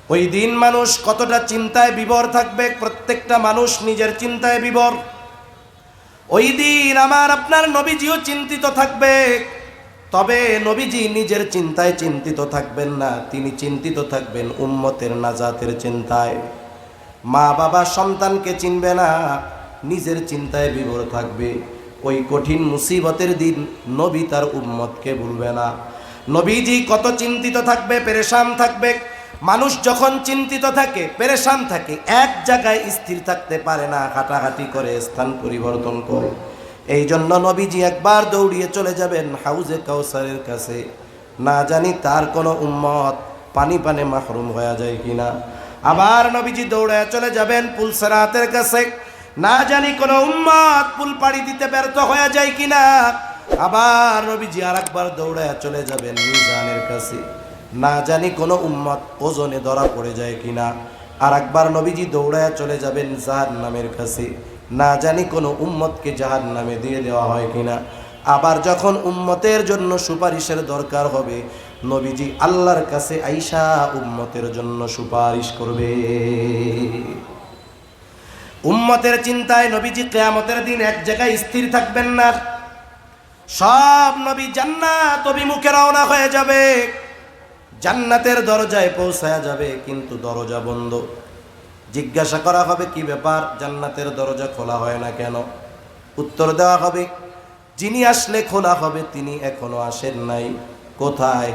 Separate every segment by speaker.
Speaker 1: ওই দিন মানুষ কতটা চিন্তায় বিভোর থাকবে, প্রত্যেকটা মানুষ নিজের চিন্তায় বিভোর। ওই দিন আমার আপনার নবীজিও চিন্তিত থাকবে, তবে নবীজি নিজের চিন্তায় চিন্তিত থাকবেন না, তিনি চিন্তিত থাকবেন উম্মতের নাজাতের চিন্তায়। মা বাবা সন্তানকে চিনবে না, নিজের চিন্তায় বিভোর থাকবে। ওই কঠিন মুসিবতের দিন নবী তার উম্মতকে ভুলবে না। নবীজি কত চিন্তিত থাকবে, পেরেশান থাকবে। মানুষ যখন চিন্তিত থাকে, পেরেশান থাকে, এক জায়গায় স্থির থাকতে পারে না, হাঁটাহাঁটি করে, স্থান পরিবর্তন করে। এই জন্য নবীজি একবার দৌড়িয়ে চলে যাবেন হাউজে কাউসারের কাছে, না জানি তার কোনো উম্মত পানি পানে মাহরুম হয়ে যায় কিনা। আবার নবীজি দৌড়ে চলে যাবেন পুলসেরাতের কাছে, না জানি কোনো উম্মত পুল পাড়ি দিতে ব্যর্থ হয়ে যায় কিনা। আবার নবীজি আরেকবার দৌড়ে চলে যাবেন মিজানের কাছে, না জানি কোনো উম্মত ওজনে ধরা পড়ে যায় কিনা। আরেকবার নবীজি দৌড়ায় চলে যাবেন জাহান্নামের কাছে, না জানি কোনো উম্মতকে জাহান্নামে দিয়ে দেওয়া হয় কিনা। আবার যখন উম্মতের জন্য সুপারিশের দরকার হবে, নবীজি আল্লাহর কাছে আইসা উম্মতের জন্য সুপারিশ করবে। উম্মতের চিন্তায় নবীজি কিয়ামতের দিন এক জায়গায় স্থির থাকবেন না। সব নবী জান্নাত অভিমুখে রওনা হয়ে যাবে, জান্নাতের দরজায় পৌঁছায়া যাবে, কিন্তু দরজা বন্ধ। জিজ্ঞাসা করা হবে, কি ব্যাপার, জান্নাতের দরজা খোলা হয় না কেন? উত্তর দেওয়া হবে, যিনি আসলে খোলা হবে তিনি এখনো আসেন নাই। কোথায়?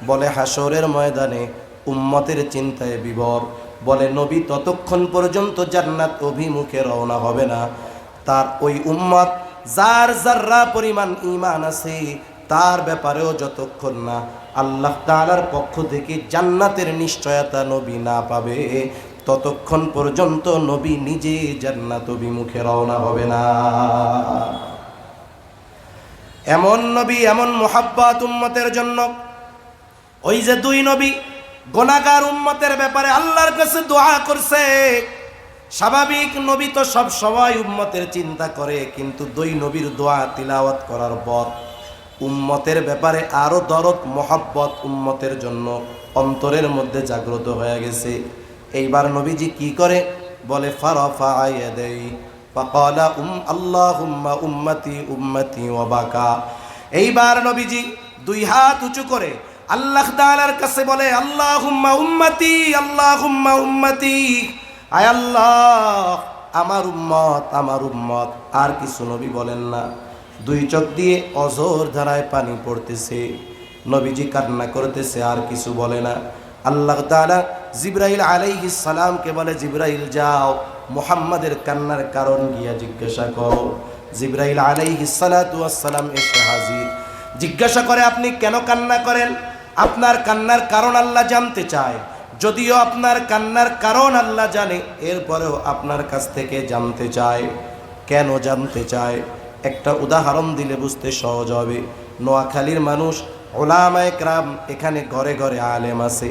Speaker 1: বলে হাসরের ময়দানে উম্মতের চিন্তায় বিভোর। বলে নবী ততক্ষণ পর্যন্ত জান্নাত অভিমুখে রওনা হবে না, তার ওই উম্মত যার যাররা পরিমাণ ঈমান আছে তার ব্যাপারেও যতক্ষণ না আল্লাহ তাআলার পক্ষ থেকে জান্নাতের নিশ্চয়তা নবী না পাবে, ততক্ষণ পর্যন্ত নবী নিজে জান্নাত অভিমুখে রওনা হবে না। এমন নবী, এমন মুহাব্বত উম্মতের জন্য। ওই যে দুই নবী গুনাহগার উম্মতের ব্যাপারে আল্লাহর কাছে দোয়া করছে। স্বাভাবিক নবী তো সব সময় উম্মতের চিন্তা করে, কিন্তু দুই নবীর দোয়া তিলাওয়াত করার পর উম্মতের ব্যাপারে আরো দরদ মোহাব্বত উম্মতের জন্য অন্তরের মধ্যে জাগ্রত হয়ে গেছে। এইবার নবীজি কি করে? বলে ফারাফা ইয়াদাই ফাকালা আল্লাহুম্মা উম্মতি উম্মতি ওয়া বাকা। এইবার নবীজি দুই হাত উঁচু করে আল্লাহ তাআলার কাছে বলে, আল্লাহুম্মা উম্মতি, আল্লাহুম্মা উম্মতি, আয় আল্লাহ আমার উম্মত, আমার উম্মত। আর কিছু নবী বলেন না। দুই চোখ দিয়ে অঝোর ধারায় পানি পড়তেছে, নবীজি কান্না করতেছে, আর কিছু বলে না। আল্লাহ তাআলা জিবরাইল আলাইহিস সালামকে বলে, জিবরাইল যাও মুহাম্মাদের কান্নার কারণ গিয়া জিজ্ঞাসা করো। জিবরাইল আলাইহিস সালাতু ওয়াস সালাম এসে হাজির। জিজ্ঞাসা করে, আপনি কেন কান্না করেন? আপনার কান্নার কারণ আল্লাহ জানতে চায়। যদিও আপনার কান্নার কারণ আল্লাহ জানে, এরপরেও আপনার কাছ থেকে জানতে চায়। কেন জানতে চায়? একটা উদাহরণ দিলে বুঝতে সহজ হবে। নোয়াখালীর মানুষ, উলামায়ে কেরাম, এখানে ঘরে ঘরে আলেম আছে,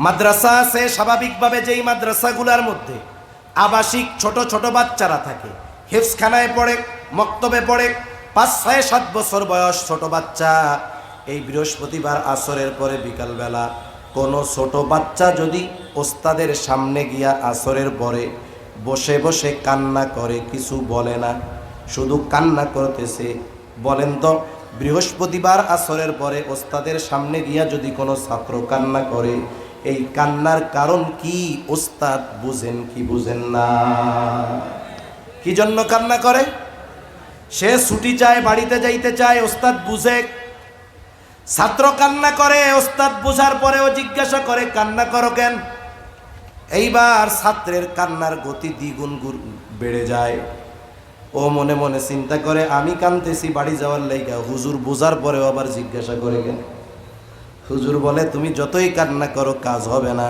Speaker 1: মাদ্রাসা আছে। স্বাভাবিকভাবে যেই মাদ্রাসাগুলোর মধ্যে আবাসিক ছোট ছোট বাচ্চারা থাকে, হিফজখানায় পড়ে, মক্তবে পড়ে, 5, 6, 7 বছর বয়স ছোট বাচ্চা। এই বৃহস্পতিবার আসরের পরে বিকালবেলা কোনো ছোট বাচ্চা যদি ওস্তাদের সামনে গিয়া আসরের পরে বসে বসে কান্না করে, কিছু বলে না, শুধু কান্না করতেছে, বলেন তো বৃহস্পতিবার আসরের পরে ওস্তাদের সামনে গিয়া যদি কোনো ছাত্র কান্না করে, এই কান্নার কারণ কি ওস্তাদ বুঝেন কি বুঝেন না? কি জন্য কান্না করে? সে ছুটি চায়, বাড়িতে যাইতে চায়, ওস্তাদ বুঝে। ছাত্র কান্না করে, ওস্তাদ বুঝার পরেও জিজ্ঞাসা করে, কান্না করো কেন? এইবার ছাত্রের কান্নার গতি দ্বিগুণ বেড়ে যায়। ও মনে মনে চিন্তা করে, আমি কাঁদতেছি বাড়ি যাওয়ার লাইগা, হুজুর বোঝার পরেও আবার জিজ্ঞাসা করে কেন? হুজুর বলে, তুমি যতই কান্না করো কাজ হবে না।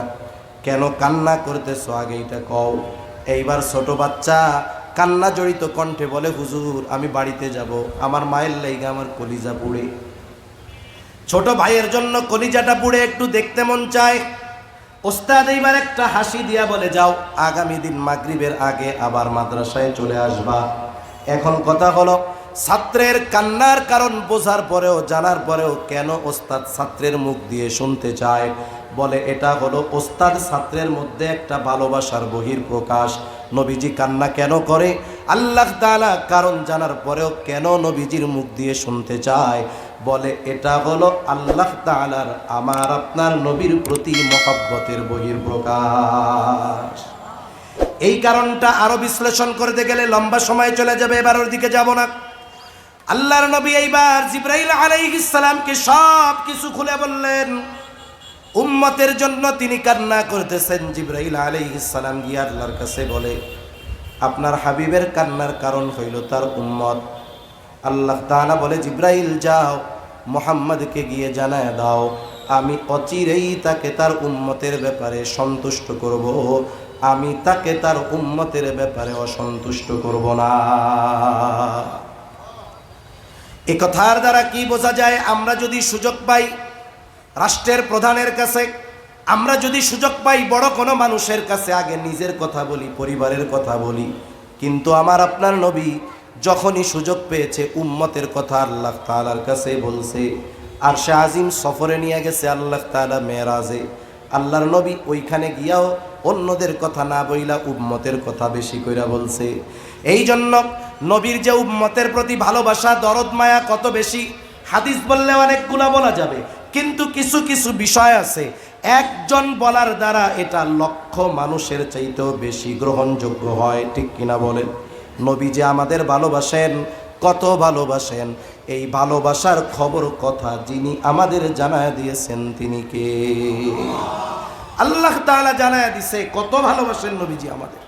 Speaker 1: কেন কান্না করতেছো আগে এটা কও। এইবার ছোট বাচ্চা কান্না জড়িত কণ্ঠে বলে, হুজুর আমি বাড়িতে যাব, আমার মায়ের লাইগা আমার কলিজা পুড়ে। ছোট ভাইয়ের জন্য কলিজাটা পুড়ে, একটু দেখতে মন চায়। ওস্তাদ এইবার একটা হাসি দিয়া বলে, যাও আগামী দিন মাগরিবের আগে আবার মাদ্রাসায় চলে আসবা। এখন কথা হলো, ছাত্রের কান্নার কারণ বোঝার পরেও, জানার পরেও কেন ওস্তাদ ছাত্রের মুখ দিয়ে শুনতে চায়? বলে এটা হলো ওস্তাদ ছাত্রের মধ্যে একটা ভালোবাসার বহিঃপ্রকাশ। নবীজি কান্না কেন করে? আল্লাহ তাআলা কারণ জানার পরেও কেন নবীজির মুখ দিয়ে শুনতে চায়? বলে এটা হলো আল্লাহ তাআলার আমার আপনার নবীর প্রতি মহব্বতের বহিঃপ্রকাশ। এই কারণটা আরো বিশ্লেষণ করতে গেলে লম্বা সময় চলে যাবে, এবার ওর দিকে যাব না। আল্লাহর নবী এইবার জিবরাইল আলাইহিস সালামকে সব কিছু খুলে বললেন। উম্মতের জন্য তিনি কান্না করতেছেন। জিবরাইল আলাইহিস সালাম গিয়ে আল্লাহর কাছে বলে, আপনার হাবিবের কান্নার কারণ হইল তার উম্মত। আল্লাহ তাআলা বলে, জিবরাইল যাও মুহাম্মদকে গিয়ে জানায় দাও, আমি অচিরেই তাকে তার উম্মতের ব্যাপারে সন্তুষ্ট করব, আমি তাকে তার উম্মতের ব্যাপারে অসন্তুষ্ট করব না। এ কথার দ্বারা কি বোঝা যায়? আমরা যদি সুযোগ পাই রাষ্ট্রের প্রধানের কাছে, আমরা যদি সুযোগ পাই বড় কোনো মানুষের কাছে, আগে নিজের কথা বলি, পরিবারের কথা বলি। কিন্তু আমার আপনার নবী যখনই সুযোগ পেয়েছে উম্মতের কথা আল্লাহ তাআলার কাছে বলছে। আরশে আজিম সফরে নিয়ে গেছে আল্লাহ তাআলা মেরাজে। আল্লাহর নবী ওইখানে গিয়াও অন্যদের কথা না বইলা উম্মতের কথা বেশি কইরা বলছে। এই জন্য নবীর যে উম্মতের প্রতি ভালোবাসা, দরদ মায়া কত বেশি, হাদিস বললে অনেকগুলা বলা যাবে, কিন্তু কিছু কিছু বিষয় আছে একজন বলার দ্বারা এটা লক্ষ মানুষের চাইতেও বেশি গ্রহণযোগ্য হয়। ঠিক কিনা বলেন? নবী যে আমাদের ভালোবাসেন, কত ভালোবাসেন, এই ভালোবাসার খবর কথা যিনি আমাদের জানায় দিয়েছেন তিনি কে? আল্লাহ তাআলা জানায় দিছে কত ভালোবাসেন নবীজি আমাদের।